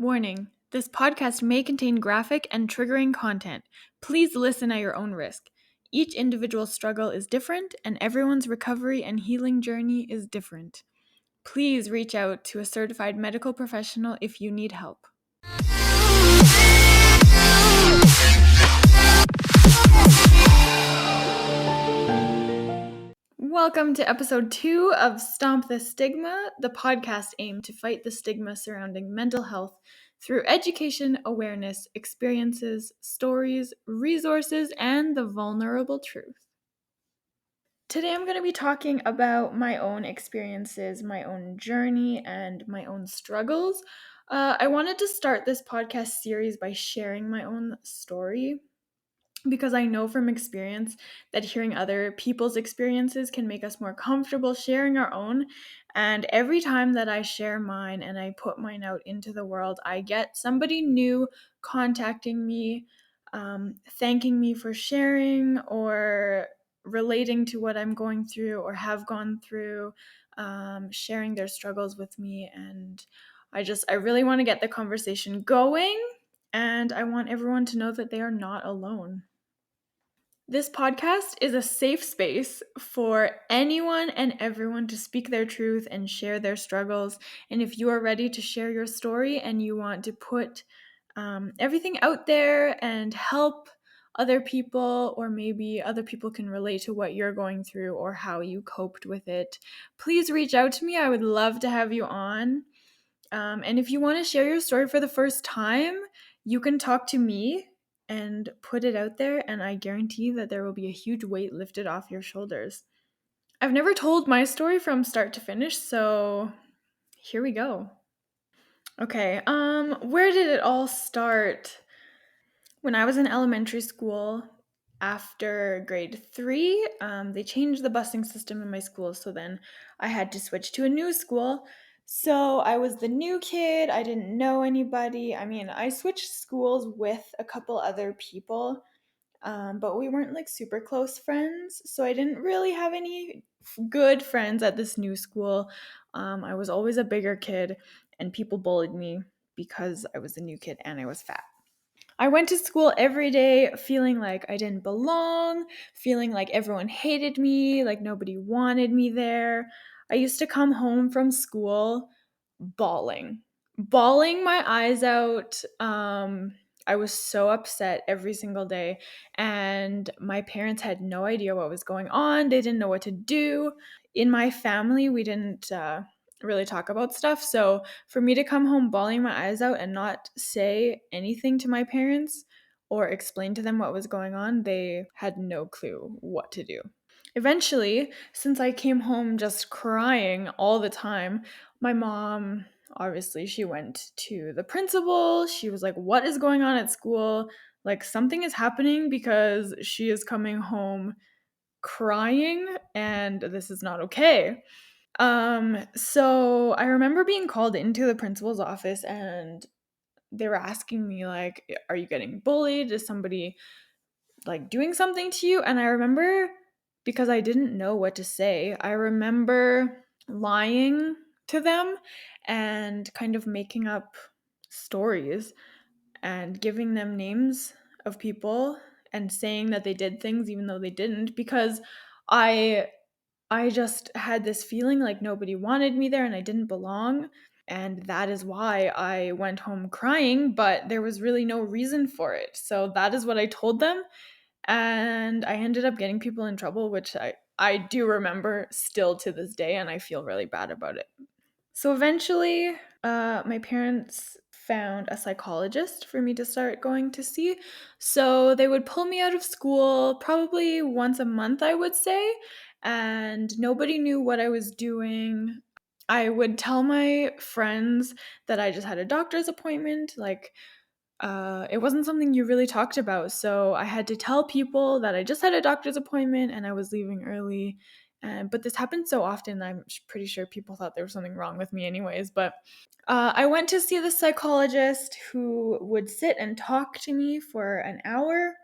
Warning: this podcast may contain graphic and triggering content. Please listen at your own risk. Each individual struggle is different, and everyone's recovery and healing journey is different. Please reach out to a certified medical professional if you need help. Welcome to episode 2 of Stomp the Stigma, the podcast aimed to fight the stigma surrounding mental health through education, awareness, experiences, stories, resources, and the vulnerable truth. Today I'm going to be talking about my own experiences, my own journey, and my own struggles. I wanted to start this podcast series by sharing my own story, because I know from experience that hearing other people's experiences can make us more comfortable sharing our own. And every time that I share mine and I put mine out into the world, I get somebody new contacting me, thanking me for sharing or relating to what I'm going through or have gone through, sharing their struggles with me. And I really want to get the conversation going. And I want everyone to know that they are not alone. This podcast is a safe space for anyone and everyone to speak their truth and share their struggles. And if you are ready to share your story and you want to put everything out there and help other people, or maybe other people can relate to what you're going through or how you coped with it, please reach out to me. I would love to have you on. And if you want to share your story for the first time, you can talk to me and put it out there, and I guarantee that there will be a huge weight lifted off your shoulders. I've never told my story from start to finish, so here we go. Okay, where did it all start? When I was in elementary school, after grade 3, they changed the busing system in my school, so then I had to switch to a new school. So I was the new kid, I didn't know anybody. I mean, I switched schools with a couple other people, but we weren't like super close friends, so I didn't really have any good friends at this new school. I was always a bigger kid, and people bullied me because I was the new kid and I was fat. I went to school every day feeling like I didn't belong, feeling like everyone hated me, like nobody wanted me there. I used to come home from school bawling my eyes out. I was so upset every single day, and my parents had no idea what was going on. They didn't know what to do. In my family, we didn't really talk about stuff. So for me to come home bawling my eyes out and not say anything to my parents or explain to them what was going on, they had no clue what to do. Eventually, since I came home just crying all the time, my mom, obviously, she went to the principal. She was like, "What is going on at school? Like, something is happening because she is coming home crying, and this is not okay." So I remember being called into the principal's office, and they were asking me like, "Are you getting bullied? Is somebody like doing something to you?" And I remember, because I didn't know what to say, I remember lying to them and kind of making up stories and giving them names of people and saying that they did things even though they didn't, because I I just had this feeling like nobody wanted me there and I didn't belong. And that is why I went home crying, but there was really no reason for it. So that is what I told them. And I ended up getting people in trouble, which I do remember still to this day, and I feel really bad about it. So eventually, my parents found a psychologist for me to start going to see. So they would pull me out of school probably once a month, I would say, and nobody knew what I was doing. I would tell my friends that I just had a doctor's appointment, like it wasn't something you really talked about. So I had to tell people that I just had a doctor's appointment and I was leaving early. But this happened so often, I'm pretty sure people thought there was something wrong with me, anyways. But I went to see the psychologist, who would sit and talk to me for an hour.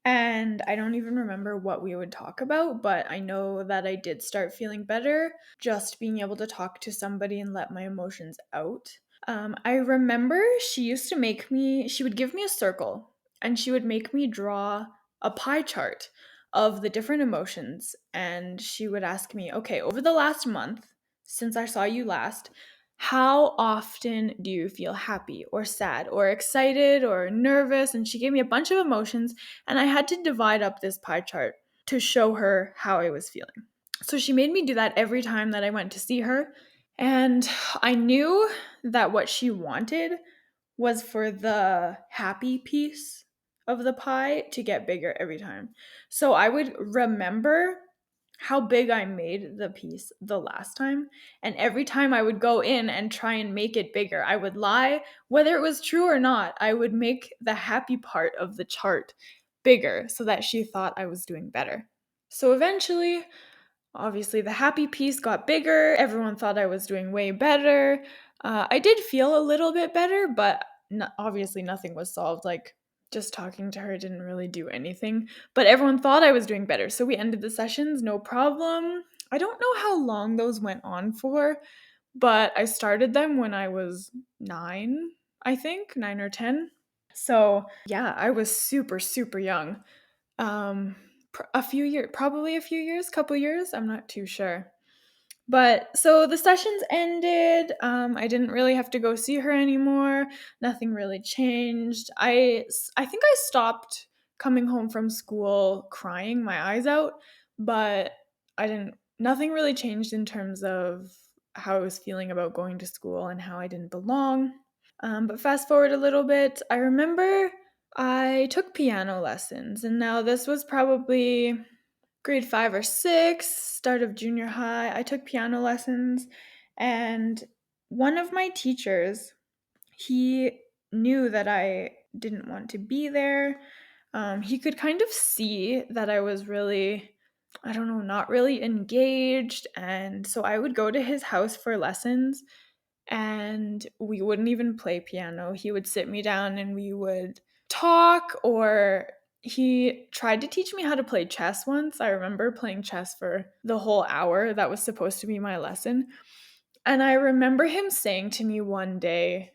And I don't even remember what we would talk about, but I know that I did start feeling better just being able to talk to somebody and let my emotions out. I remember she would give me a circle and she would make me draw a pie chart of the different emotions. And she would ask me, okay, over the last month, since I saw you last, how often do you feel happy or sad or excited or nervous? And she gave me a bunch of emotions, and I had to divide up this pie chart to show her how I was feeling. So she made me do that every time that I went to see her. And I knew that what she wanted was for the happy piece of the pie to get bigger every time. So I would remember how big I made the piece the last time. And every time I would go in and try and make it bigger, I would lie, whether it was true or not. I would make the happy part of the chart bigger so that she thought I was doing better. So eventually, obviously, the happy piece got bigger. Everyone thought I was doing way better. I did feel a little bit better, but obviously nothing was solved. Like, just talking to her didn't really do anything. But everyone thought I was doing better. So we ended the sessions, no problem. I don't know how long those went on for, but I started them when I was 9, I think, 9 or 10. So yeah, I was super, super young. Um, a few years, probably a few years, couple years, I'm not too sure. But so the sessions ended. I didn't really have to go see her anymore. Nothing really changed. I think I stopped coming home from school crying my eyes out, but I didn't. Nothing really changed in terms of how I was feeling about going to school and how I didn't belong. But fast forward a little bit, I remember I took piano lessons, and now this was probably grade 5 or 6, start of junior high. I took piano lessons, and one of my teachers, he knew that I didn't want to be there. He could kind of see that I was really, I don't know, not really engaged. And so I would go to his house for lessons, and we wouldn't even play piano. He would sit me down and we would talk, or he tried to teach me how to play chess once. I remember playing chess for the whole hour that was supposed to be my lesson. And I remember him saying to me one day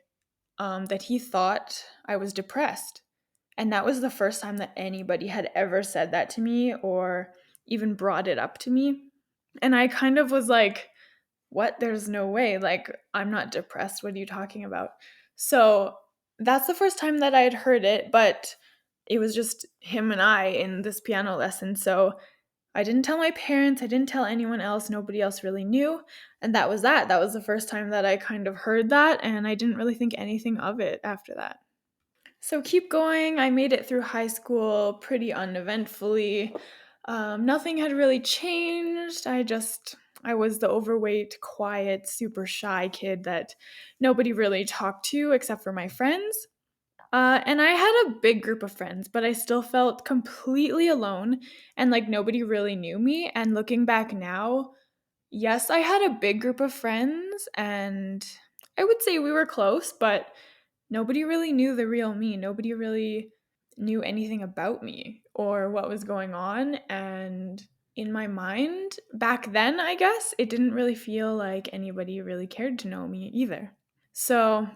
that he thought I was depressed. And that was the first time that anybody had ever said that to me or even brought it up to me. And I kind of was like, what? There's no way. Like, I'm not depressed. What are you talking about? So that's the first time that I had heard it, but it was just him and I in this piano lesson. So I didn't tell my parents. I didn't tell anyone else. Nobody else really knew. And that was that. That was the first time that I kind of heard that. And I didn't really think anything of it after that. So keep going. I made it through high school pretty uneventfully. Nothing had really changed. I was the overweight, quiet, super shy kid that nobody really talked to except for my friends. And I had a big group of friends, but I still felt completely alone and like nobody really knew me. And looking back now, yes, I had a big group of friends and I would say we were close, but nobody really knew the real me. Nobody really knew anything about me or what was going on. And in my mind, back then, I guess, it didn't really feel like anybody really cared to know me either. So,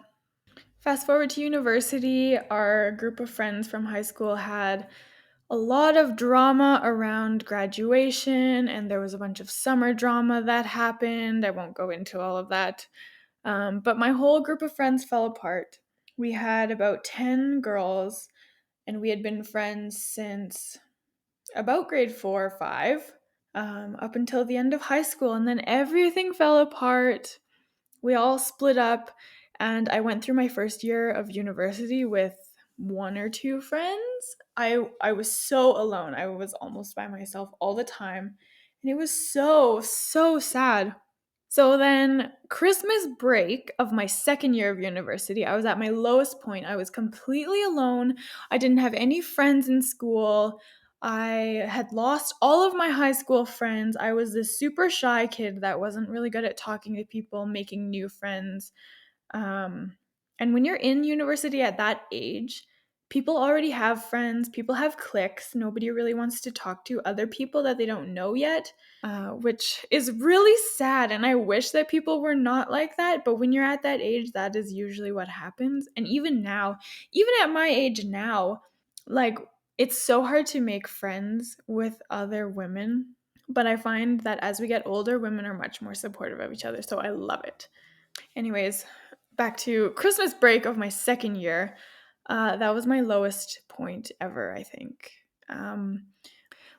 fast forward to university, our group of friends from high school had a lot of drama around graduation, and there was a bunch of summer drama that happened. I won't go into all of that. But my whole group of friends fell apart. We had about 10 girls, and we had been friends since about grade 4 or 5, up until the end of high school. And then everything fell apart. We all split up, and I went through my first year of university with 1 or 2 friends. I was so alone. I was almost by myself all the time. And it was so, so sad. So then, Christmas break of my second year of university, I was at my lowest point. I was completely alone. I didn't have any friends in school. I had lost all of my high school friends. I was this super shy kid that wasn't really good at talking to people, making new friends. And when you're in university at that age, People already have friends, people have cliques. Nobody really wants to talk to other people that they don't know yet, which is really sad. And I wish that people were not like that. But when you're at that age, that is usually what happens. And even now, even at my age now, like, it's so hard to make friends with other women. But I find that as we get older, women are much more supportive of each other. So I love it. Anyways, back to Christmas break of my second year. That was my lowest point ever, I think.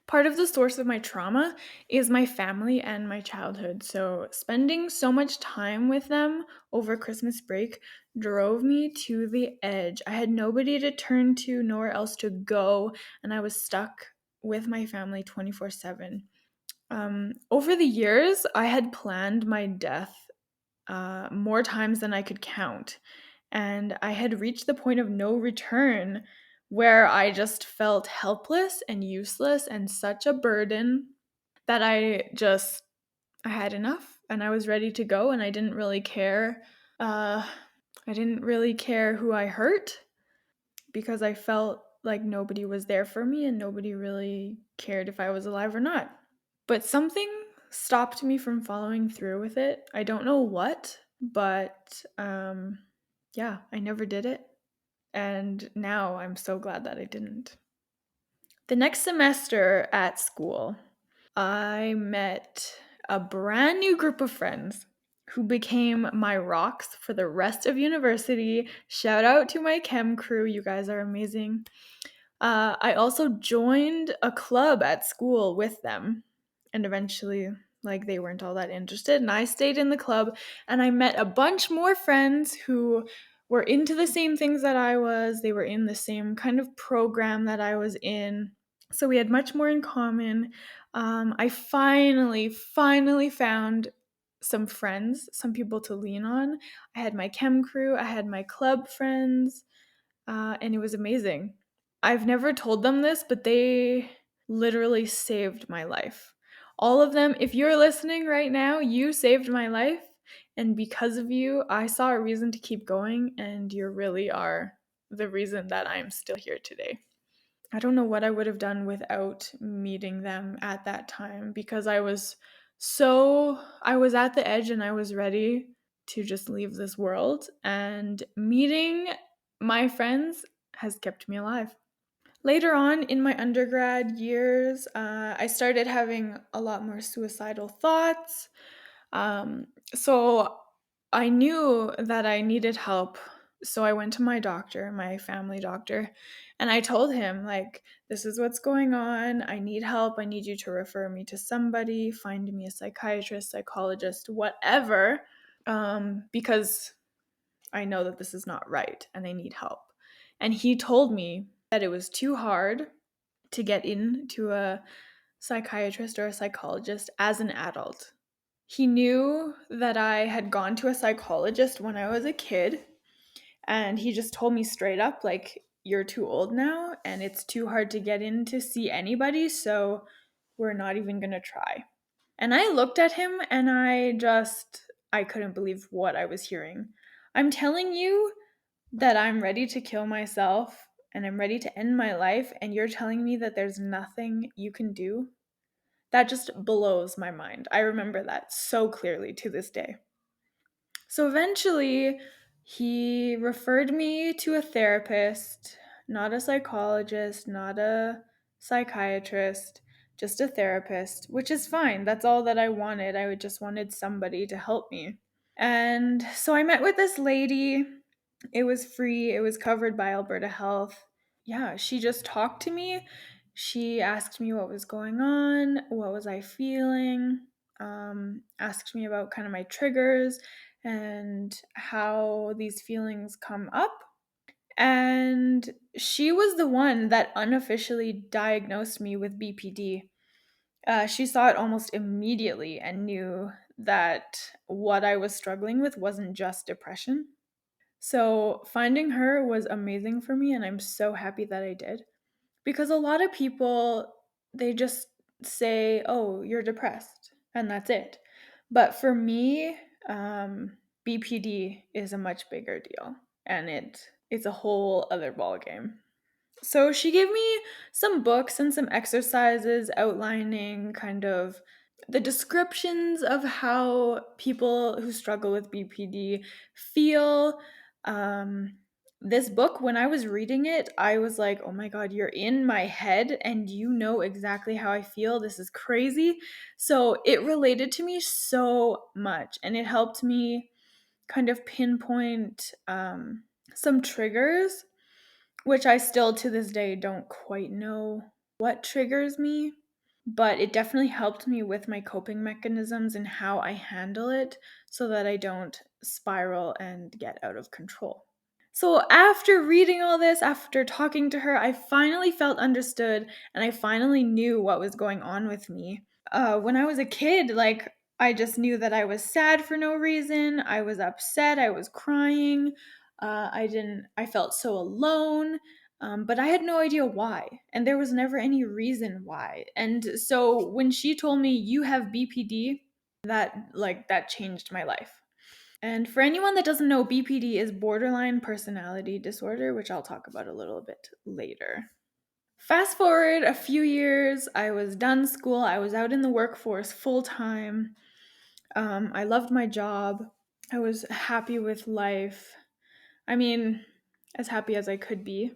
Part of the source of my trauma is my family and my childhood. So, spending so much time with them over Christmas break drove me to the edge. I had nobody to turn to, nowhere else to go, and I was stuck with my family 24/7. Over the years, I had planned my death more times than I could count. And I had reached the point of no return where I just felt helpless and useless and such a burden that I had enough and I was ready to go, and I didn't really care. I didn't really care who I hurt because I felt like nobody was there for me and nobody really cared if I was alive or not. But something stopped me from following through with it. I don't know what, but yeah, I never did it. And now I'm so glad that I didn't. The next semester at school, I met a brand new group of friends who became my rocks for the rest of university. Shout out to my chem crew. You guys are amazing. I also joined a club at school with them, and eventually, like, they weren't all that interested, and I stayed in the club, and I met a bunch more friends who were into the same things that I was. They were in the same kind of program that I was in, so we had much more in common. I finally found some friends, some people to lean on. I had my chem crew, I had my club friends, and it was amazing. I've never told them this, but they literally saved my life. All of them, if you're listening right now, you saved my life. And because of you, I saw a reason to keep going, and you really are the reason that I'm still here today. I don't know what I would have done without meeting them at that time because I was at the edge and I was ready to just leave this world. And meeting my friends has kept me alive. Later on in my undergrad years, I started having a lot more suicidal thoughts. So I knew that I needed help. So I went to my doctor, my family doctor, and I told him, like, this is what's going on. I need help. I need you to refer me to somebody, find me a psychiatrist, psychologist, whatever, because I know that this is not right and I need help. And he told me that it was too hard to get into a psychiatrist or a psychologist as an adult. He knew that I had gone to a psychologist when I was a kid, and he just told me straight up, like, you're too old now and it's too hard to get in to see anybody, so we're not even gonna try. And I looked at him and I couldn't believe what I was hearing. I'm telling you that I'm ready to kill myself and I'm ready to end my life, and you're telling me that there's nothing you can do? That just blows my mind. I remember that so clearly to this day. So eventually, he referred me to a therapist, not a psychologist, not a psychiatrist, just a therapist, which is fine. That's all that I wanted. I just wanted somebody to help me. And so I met with this lady. It was free, it was covered by Alberta Health. Yeah, she just talked to me. She asked me what was going on, what was I feeling, asked me about kind of my triggers and how these feelings come up. And she was the one that unofficially diagnosed me with BPD. She saw it almost immediately and knew that what I was struggling with wasn't just depression. So finding her was amazing for me, and I'm so happy that I did. Because a lot of people, they just say, oh, you're depressed, and that's it. But for me, BPD is a much bigger deal, and it's a whole other ballgame. So she gave me some books and some exercises outlining kind of the descriptions of how people who struggle with BPD feel. Um, this book, when I was reading it, I was like, oh my God, you're in my head and you know exactly how I feel. This is crazy. So it related to me so much and it helped me kind of pinpoint some triggers, which I still to this day don't quite know what triggers me, but it definitely helped me with my coping mechanisms and how I handle it so that I don't spiral and get out of control. So, after reading all this, after talking to her, I finally felt understood and I finally knew what was going on with me. When I was a kid, like, I just knew that I was sad for no reason. I was upset. I was crying. I felt so alone. But I had no idea why. And there was never any reason why. And so when she told me, you have BPD, that changed my life. And for anyone that doesn't know, BPD is borderline personality disorder, which I'll talk about a little bit later. Fast forward a few years, I was done school, I was out in the workforce full time. I loved my job, I was happy with life. I mean, as happy as I could be.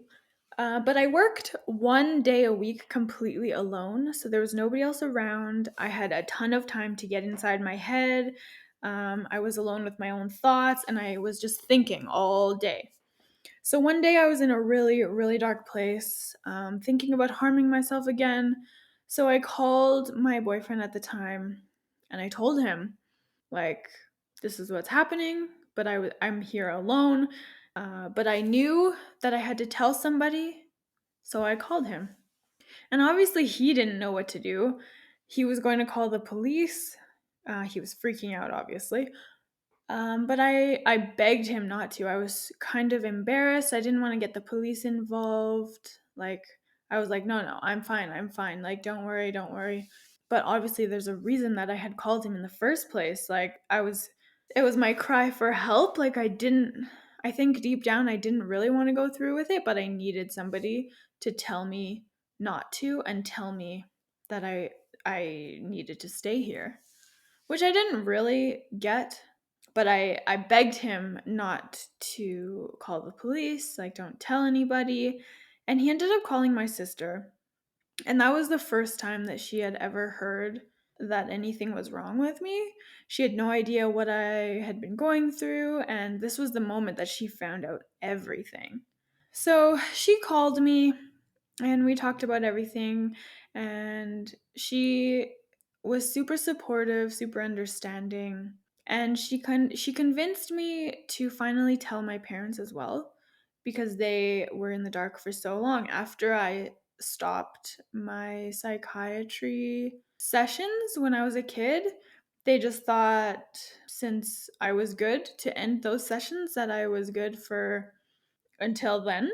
But I worked 1 day a week completely alone, so there was nobody else around. I had a ton of time to get inside my head. I was alone with my own thoughts, and I was just thinking all day. So one day I was in a really, really dark place, thinking about harming myself again. So I called my boyfriend at the time and I told him, like, this is what's happening, but I'm here alone. But I knew that I had to tell somebody, so I called him. And obviously, he didn't know what to do. He was going to call the police. He was freaking out, obviously. But I begged him not to. I was kind of embarrassed. I didn't want to get the police involved. Like, I was like, no, no, I'm fine. I'm fine. Like, don't worry, don't worry. But obviously, there's a reason that I had called him in the first place. It was my cry for help. Like, I think deep down, I didn't really want to go through with it, but I needed somebody to tell me not to and tell me that I needed to stay here, which I didn't really get, but I begged him not to call the police, like, don't tell anybody. And he ended up calling my sister. And that was the first time that she had ever heard that anything was wrong with me. She had no idea what I had been going through. And this was the moment that she found out everything. So she called me and we talked about everything. And she was super supportive, super understanding. And she convinced me to finally tell my parents as well because they were in the dark for so long after I stopped my psychiatry sessions when I was a kid. They just thought since I was good to end those sessions that I was good for until then.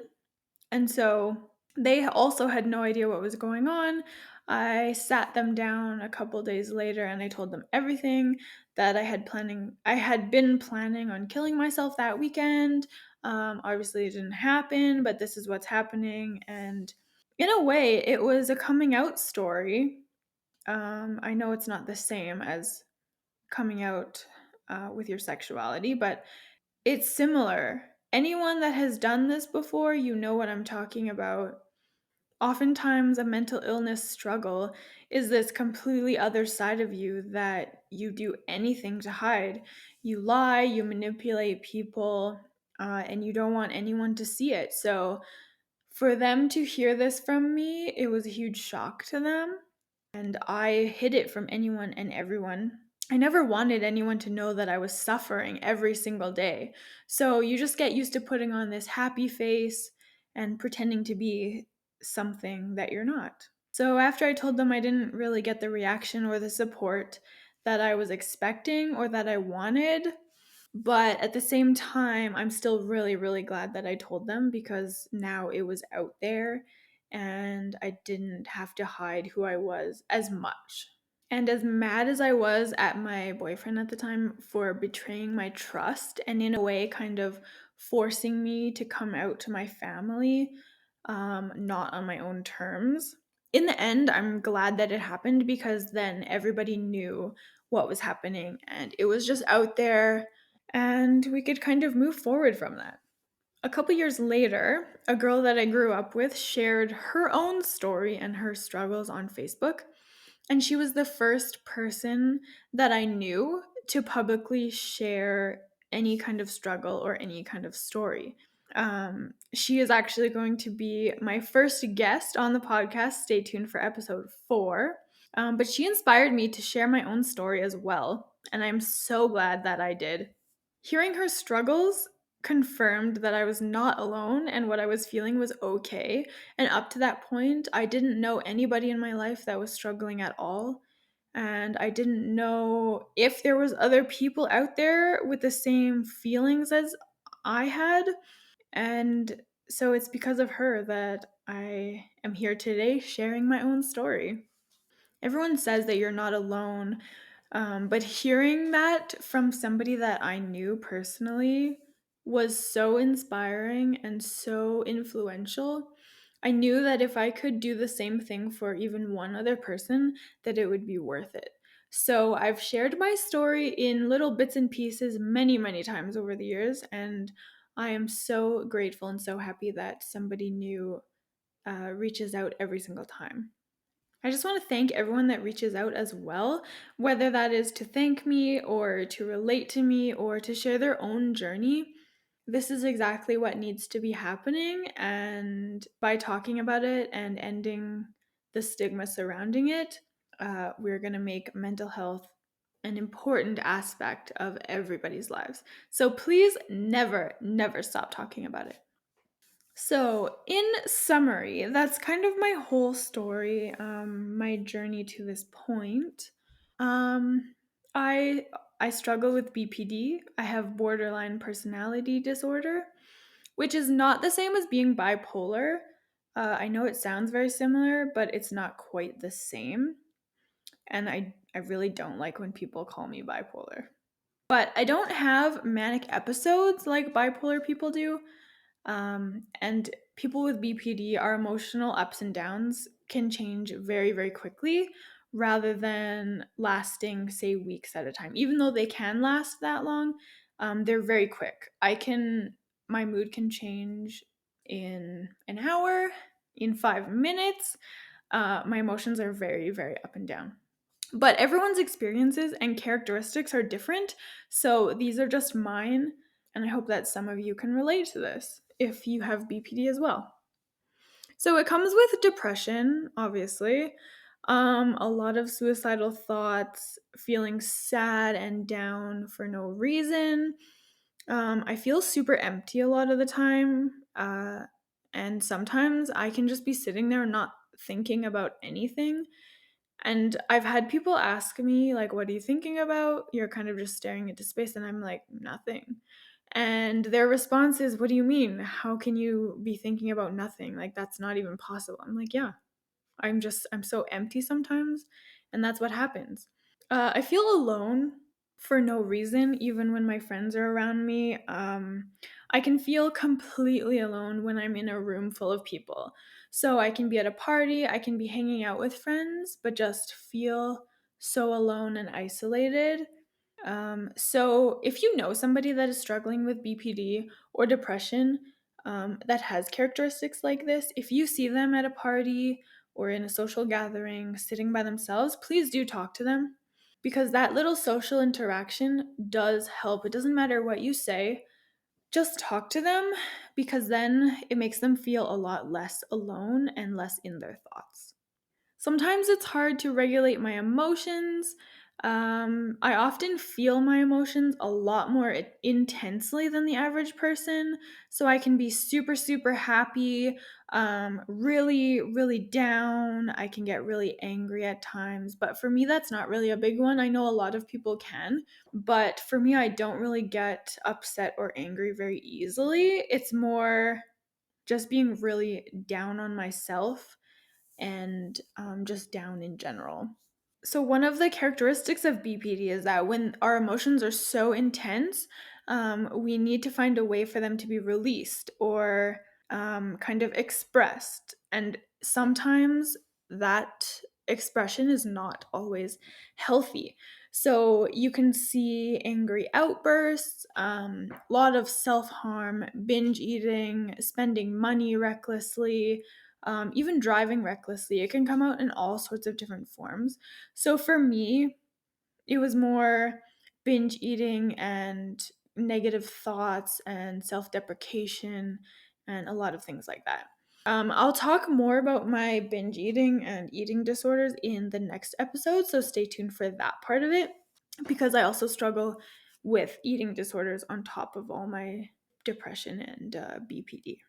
And so they also had no idea what was going on. I sat them down a couple days later and I told them everything that I had been planning on killing myself that weekend. Obviously it didn't happen, but this is what's happening. And in a way, it was a coming out story. I know it's not the same as coming out with your sexuality, but it's similar. Anyone that has done this before, you know what I'm talking about. Oftentimes, a mental illness struggle is this completely other side of you that you do anything to hide. You lie, you manipulate people, and you don't want anyone to see it. So, for them to hear this from me, it was a huge shock to them. And I hid it from anyone and everyone. I never wanted anyone to know that I was suffering every single day. So you just get used to putting on this happy face and pretending to be something that you're not. So after I told them I didn't really get the reaction or the support that I was expecting or that I wanted, but at the same time, I'm still really, really glad that I told them because now it was out there and I didn't have to hide who I was as much. And as mad as I was at my boyfriend at the time for betraying my trust and in a way kind of forcing me to come out to my family, not on my own terms. In the end, I'm glad that it happened because then everybody knew what was happening and it was just out there and we could kind of move forward from that. A couple years later, a girl that I grew up with shared her own story and her struggles on Facebook. And she was the first person that I knew to publicly share any kind of struggle or any kind of story. She is actually going to be my first guest on the podcast. Stay tuned for episode 4. But she inspired me to share my own story as well. And I'm so glad that I did. Hearing her struggles confirmed that I was not alone and what I was feeling was okay. And up to that point, I didn't know anybody in my life that was struggling at all. And I didn't know if there was other people out there with the same feelings as I had. And so it's because of her that I am here today sharing my own story. Everyone says that you're not alone, but hearing that from somebody that I knew personally was so inspiring and so influential. I knew that if I could do the same thing for even one other person, that it would be worth it. So I've shared my story in little bits and pieces many, many times over the years, and I am so grateful and so happy that somebody new reaches out every single time. I just want to thank everyone that reaches out as well, whether that is to thank me or to relate to me or to share their own journey. This is exactly what needs to be happening, and by talking about it and ending the stigma surrounding it, we're going to make mental health an important aspect of everybody's lives. So please never, never stop talking about it. So, in summary, that's kind of my whole story, my journey to this point. Um, I I struggle with BPD. I have borderline personality disorder, which is not the same as being bipolar. I know it sounds very similar, but it's not quite the same. And I really don't like when people call me bipolar. But I don't have manic episodes like bipolar people do. And people with BPD, our emotional ups and downs can change very, very quickly rather than lasting, say, weeks at a time. Even though they can last that long, they're very quick. My mood can change in an hour, in 5 minutes. My emotions are very, very up and down. But everyone's experiences and characteristics are different. So these are just mine. And I hope that some of you can relate to this if you have BPD as well. So it comes with depression, obviously, a lot of suicidal thoughts, feeling sad and down for no reason. I feel super empty a lot of the time. And sometimes I can just be sitting there not thinking about anything. And I've had people ask me, like, what are you thinking about? You're kind of just staring into space. And I'm like, nothing. And their response is, what do you mean? How can you be thinking about nothing? Like, that's not even possible. I'm like, yeah, I'm so empty sometimes. And that's what happens. I feel alone for no reason, even when my friends are around me. I can feel completely alone when I'm in a room full of people. So I can be at a party, I can be hanging out with friends, but just feel so alone and isolated. So if you know somebody that is struggling with BPD or depression that has characteristics like this, if you see them at a party or in a social gathering sitting by themselves, please do talk to them because that little social interaction does help. It doesn't matter what you say, just talk to them because then it makes them feel a lot less alone and less in their thoughts. Sometimes it's hard to regulate my emotions. I often feel my emotions a lot more intensely than the average person. So I can be super, super happy, really, really down. I can get really angry at times. But for me, that's not really a big one. I know a lot of people can. But for me, I don't really get upset or angry very easily. It's more just being really down on myself and just down in general. So, one of the characteristics of BPD is that when our emotions are so intense, we need to find a way for them to be released or kind of expressed. And sometimes that expression is not always healthy. So you can see angry outbursts, a lot of self harm, binge eating, spending money recklessly, even driving recklessly. It can come out in all sorts of different forms. So for me, it was more binge eating and negative thoughts and self deprecation and a lot of things like that. I'll talk more about my binge eating and eating disorders in the next episode, so stay tuned for that part of it because I also struggle with eating disorders on top of all my depression and BPD.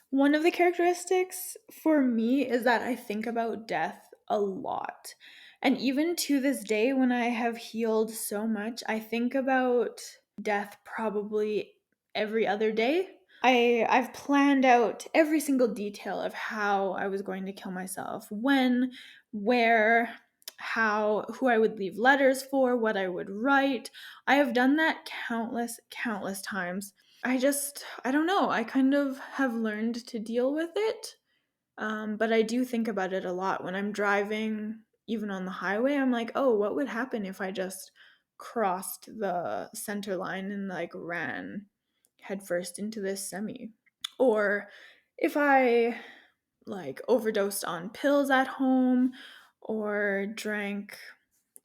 One of the characteristics for me is that I think about death a lot. And even to this day, when I have healed so much, I think about death probably every other day. I've planned out every single detail of how I was going to kill myself, when, where, how, who I would leave letters for, what I would write. I have done that countless, countless times. I don't know. I kind of have learned to deal with it. But I do think about it a lot when I'm driving, even on the highway. I'm like, oh, what would happen if I just crossed the center line and like ran headfirst into this semi? Or if I like overdosed on pills at home or drank,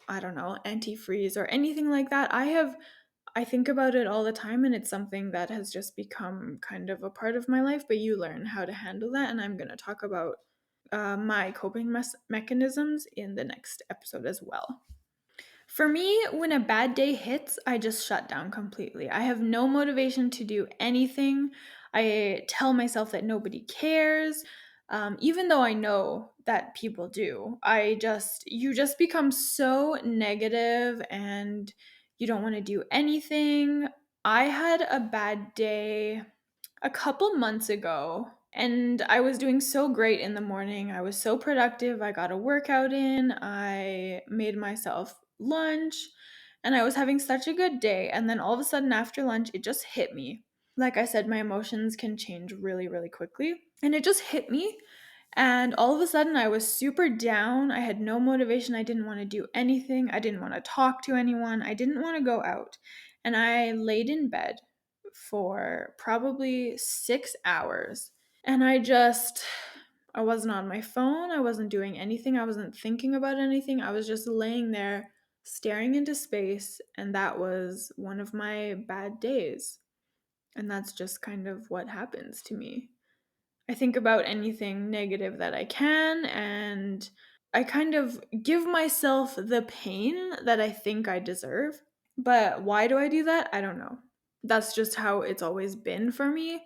I don't know, antifreeze or anything like that. I think about it all the time, and it's something that has just become kind of a part of my life, but you learn how to handle that. And I'm going to talk about my coping mechanisms in the next episode as well. For me, when a bad day hits, I just shut down completely. I have no motivation to do anything. I tell myself that nobody cares, even though I know that people do. You just become so negative and you don't want to do anything. I had a bad day a couple months ago and I was doing so great in the morning. I was so productive. I got a workout in. I made myself lunch and I was having such a good day. And then all of a sudden after lunch, it just hit me. Like I said, my emotions can change really, really quickly. And it just hit me. And all of a sudden, I was super down. I had no motivation. I didn't want to do anything. I didn't want to talk to anyone. I didn't want to go out. And I laid in bed for probably 6 hours. And I wasn't on my phone. I wasn't doing anything. I wasn't thinking about anything. I was just laying there staring into space. And that was one of my bad days. And that's just kind of what happens to me. I think about anything negative that I can, and I kind of give myself the pain that I think I deserve. But why do I do that? I don't know. That's just how it's always been for me.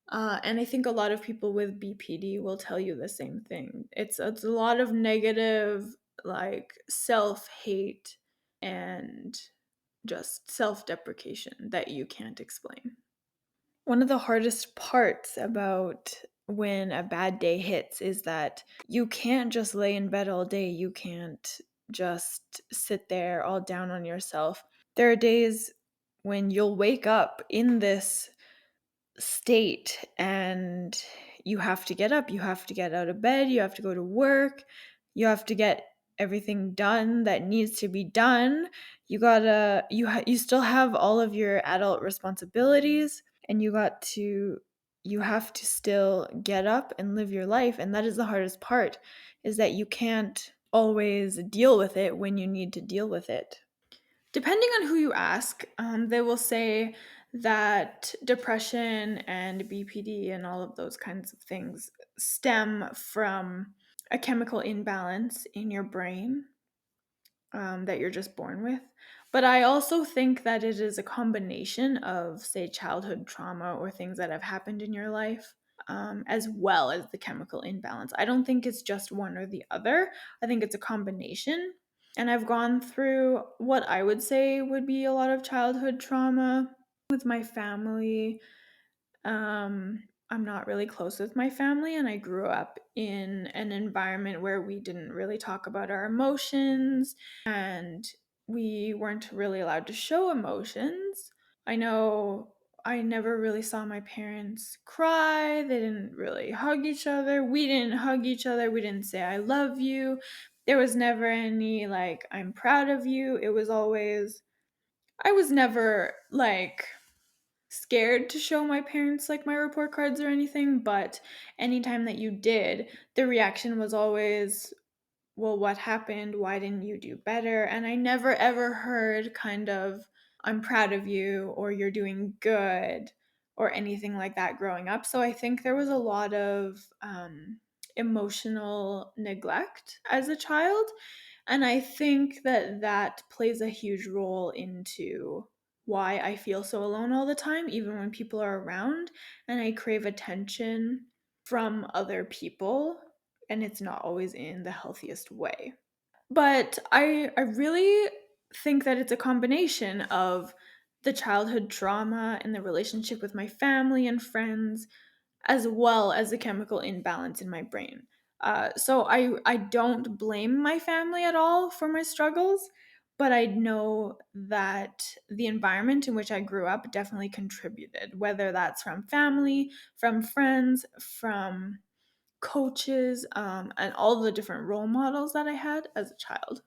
And I think a lot of people with BPD will tell you the same thing. It's a lot of negative, like self hate and just self deprecation that you can't explain. One of the hardest parts about when a bad day hits is that you can't just lay in bed all day. You can't just sit there all down on yourself. There are days when you'll wake up in this state and you have to get up, you have to get out of bed, you have to go to work, you have to get everything done that needs to be done. You still have all of your adult responsibilities and you have to still get up and live your life, and that is the hardest part, is that you can't always deal with it when you need to deal with it. Depending on who you ask, they will say that depression and BPD and all of those kinds of things stem from a chemical imbalance in your brain that you're just born with. But I also think that it is a combination of, say, childhood trauma or things that have happened in your life, as well as the chemical imbalance. I don't think it's just one or the other. I think it's a combination. And I've gone through what I would say would be a lot of childhood trauma with my family. I'm not really close with my family, and I grew up in an environment where we didn't really talk about our emotions and we weren't really allowed to show emotions. I know I never really saw my parents cry. They didn't really hug each other. We didn't hug each other. We didn't say, I love you. There was never any, like, I'm proud of you. It was always, I was never, like, scared to show my parents, like, my report cards or anything. But anytime that you did, the reaction was always, well, what happened? Why didn't you do better? And I never ever heard kind of, I'm proud of you or you're doing good or anything like that growing up. So I think there was a lot of emotional neglect as a child. And I think that that plays a huge role into why I feel so alone all the time, even when people are around, and I crave attention from other people, and it's not always in the healthiest way. But I really think that it's a combination of the childhood trauma and the relationship with my family and friends, as well as the chemical imbalance in my brain. So I don't blame my family at all for my struggles, but I know that the environment in which I grew up definitely contributed, whether that's from family, from friends, from coaches, and all the different role models that I had as a child.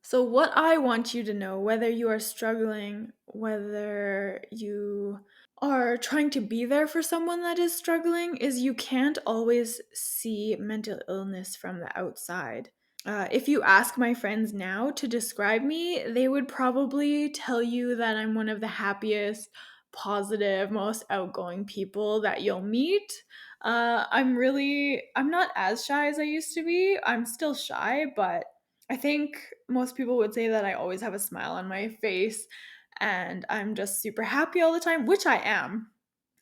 So, what I want you to know, whether you are struggling, whether you are trying to be there for someone that is struggling, is you can't always see mental illness from the outside. If you ask my friends now to describe me, they would probably tell you that I'm one of the happiest, positive, most outgoing people that you'll meet. I'm not as shy as I used to be. I'm still shy, but I think most people would say that I always have a smile on my face and I'm just super happy all the time, which I am.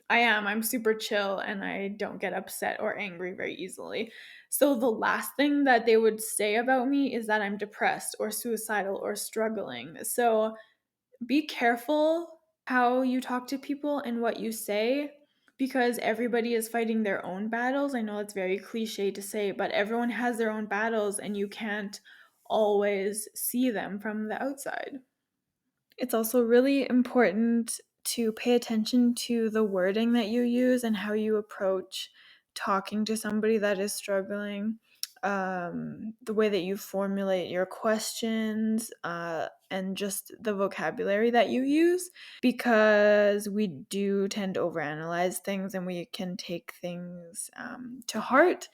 I am. I'm super chill and I don't get upset or angry very easily. So the last thing that they would say about me is that I'm depressed or suicidal or struggling. So be careful how you talk to people and what you say, because everybody is fighting their own battles. I know it's very cliche to say, but everyone has their own battles and you can't always see them from the outside. It's also really important to pay attention to the wording that you use and how you approach talking to somebody that is struggling, the way that you formulate your questions, and just the vocabulary that you use, because we do tend to overanalyze things and we can take things to heart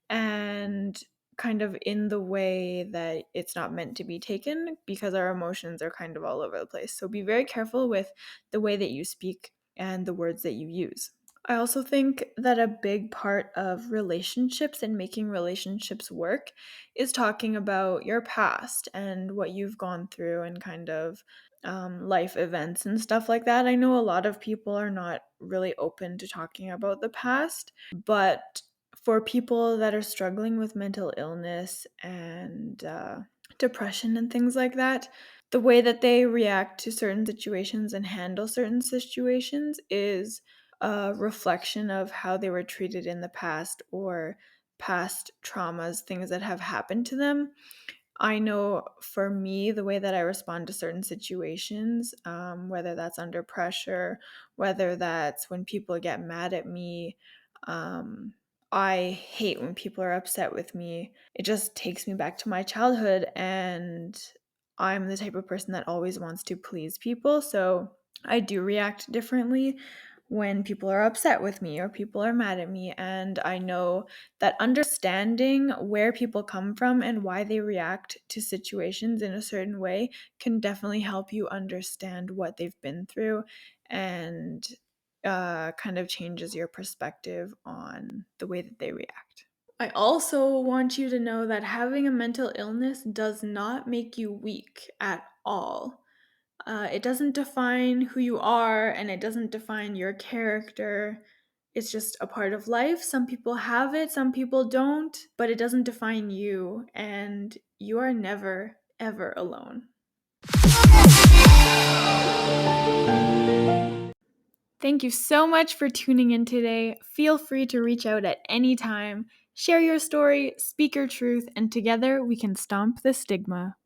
and kind of in the way that it's not meant to be taken, because our emotions are kind of all over the place. So be very careful with the way that you speak and the words that you use. I also think that a big part of relationships and making relationships work is talking about your past and what you've gone through and kind of life events and stuff like that. I know a lot of people are not really open to talking about the past, but for people that are struggling with mental illness and depression and things like that, the way that they react to certain situations and handle certain situations is a reflection of how they were treated in the past or past traumas, things that have happened to them. I know for me, the way that I respond to certain situations, whether that's under pressure, whether that's when people get mad at me, um, I hate when people are upset with me. It just takes me back to my childhood, and I'm the type of person that always wants to please people. So I do react differently when people are upset with me or people are mad at me. And I know that understanding where people come from and why they react to situations in a certain way can definitely help you understand what they've been through, and kind of changes your perspective on the way that they react. I also want you to know that having a mental illness does not make you weak at all. It doesn't define who you are and it doesn't define your character. It's just a part of life. Some people have it, some people don't, but it doesn't define you, and you are never, ever alone. Thank you so much for tuning in today. Feel free to reach out at any time. Share your story, speak your truth, and together we can stomp the stigma.